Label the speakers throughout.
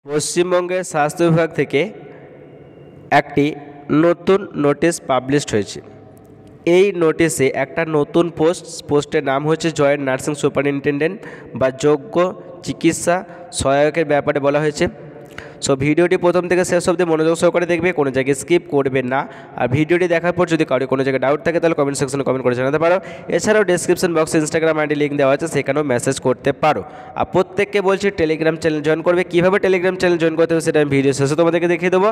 Speaker 1: পশ্চিমবঙ্গের স্বাস্থ্য বিভাগ থেকে একটি নতুন নোটিশ পাবলিশড হয়েছে। এই নোটিশে একটা নতুন পোস্টের নাম হচ্ছে জয়েন্ট নার্সিং সুপারিনটেনডেন্ট বা যোগ্য চিকিৎসা সহায়কের ব্যাপারে বলা হয়েছে। সো ভিডিওটি প্রথম থেকে শেষ অবধি মনোযোগ সহকারে দেখবে, কোনো জায়গায় স্কিপ করবে না। আর ভিডিওটি দেখার পর যদি কারো কোনো জায়গায় ডাউট থাকে তাহলে কমেন্ট সেকশনে কমেন্ট করে জানাতে পারো। এছাড়াও ডেসক্রিপশন বক্সে ইনস্টাগ্রাম আইডি লিঙ্ক দেওয়া আছে, সেখানেও মেসেজ করতে পারো। আর প্রত্যেককে বলছি টেলিগ্রাম চ্যানেল জয়েন করবে। কীভাবে টেলিগ্রাম চ্যানেল জয়েন করতে হবে সেটা আমি ভিডিও শেষে তোমাদেরকে দেখিয়ে দেবো।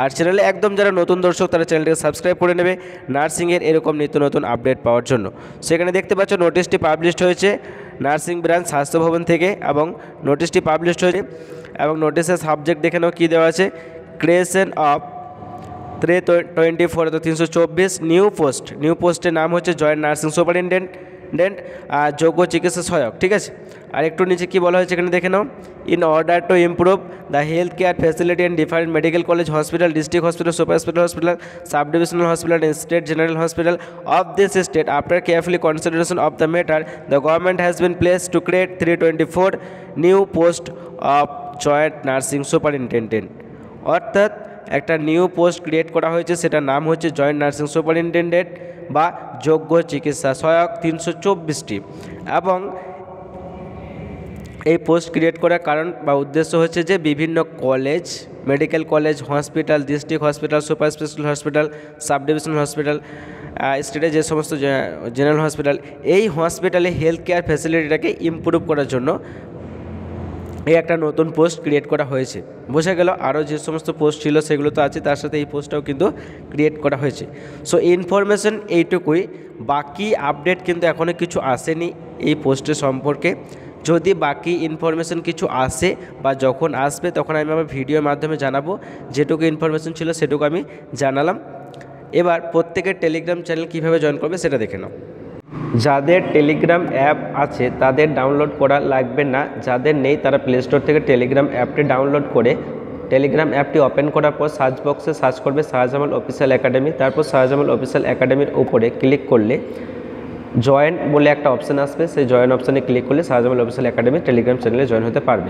Speaker 1: আর চ্যানেলে একদম যারা নতুন দর্শক তারা চ্যানেলটিকে সাবস্ক্রাইব করে নেবে নার্সিংয়ের এরকম নিত্য নতুন আপডেট পাওয়ার জন্য। সেখানে দেখতে পাচ্ছ নোটিশটি পাবলিশড হয়েছে নার্সিং ব্রাঞ্চ স্বাস্থ্য ভবন থেকে, এবং নোটিশটি পাবলিশড হয়েছে এবং নোটিশের সাবজেক্ট দেখে নাও কী দেওয়া আছে, ক্রিয়েশন অফ 3/24/324 নিউ পোস্টের নাম হচ্ছে জয়েন্ট নার্সিং সুপারিনটেনডেন্ট আর যোগ্য চিকিৎসা সহায়ক। ঠিক আছে, আর একটু নিচে কী বলা হয়েছে এখানে দেখে নাও, in order to improve the health care facility and different medical college hospital, district hospital, super hospital, sub divisional hospital and state general hospital of this state, after carefully consideration of the matter, the government has been placed to create 324 new post of joint nursing superintendent। অর্থাৎ একটা new post create করা হয়েছে, সেটার নাম হচ্ছে joint nursing superintendent বা যোগ্য চিকিৎসা সহায়ক 324টি। এবং এই পোস্ট ক্রিয়েট করার কারণ বা উদ্দেশ্য হচ্ছে যে বিভিন্ন college, medical college, hospital, district hospital, super special hospital, sub divisional hospital, স্টেটে যে সমস্ত জেনারেল হসপিটাল, এই হসপিটালে হেলথ কেয়ার ফ্যাসিলিটিটাকে ইমপ্রুভ করার জন্য এই একটা নতুন পোস্ট ক্রিয়েট করা হয়েছে। বোঝা গেল, আরও যে সমস্ত পোস্ট ছিল সেগুলো তো আছে, তার সাথে এই পোস্টটাও কিন্তু ক্রিয়েট করা হয়েছে। সো ইনফরমেশন এইটুকুই, বাকি আপডেট কিন্তু এখনও কিছু আসেনি এই পোস্টের সম্পর্কে। যদি বাকি ইনফরমেশন কিছু আসে বা যখন আসবে তখন আমি আমার ভিডিওর মাধ্যমে জানাবো। যেটুকু ইনফরমেশন ছিল সেটুকু আমি জানালাম। এবার প্রত্যেকের টেলিগ্রাম চ্যানেল কীভাবে জয়েন করবে সেটা দেখে নাও। যাদের টেলিগ্রাম অ্যাপ আছে তাদের ডাউনলোড করা লাগবে না, যাদের নেই তারা প্লে স্টোর থেকে টেলিগ্রাম অ্যাপটি ডাউনলোড করে টেলিগ্রাম অ্যাপটি ওপেন করার পর সার্চ বক্সে সার্চ করবে শাহজামাল অফিসিয়াল একাডেমি। তারপর শাহজামাল অফিসিয়াল একাডেমির উপরে ক্লিক করলে জয়েন বলে একটা অপশান আসবে, সেই জয়েন অপশানে ক্লিক করলে শাহজামাল অফিসিয়াল একাডেমি টেলিগ্রাম চ্যানেলে জয়েন হতে পারবে।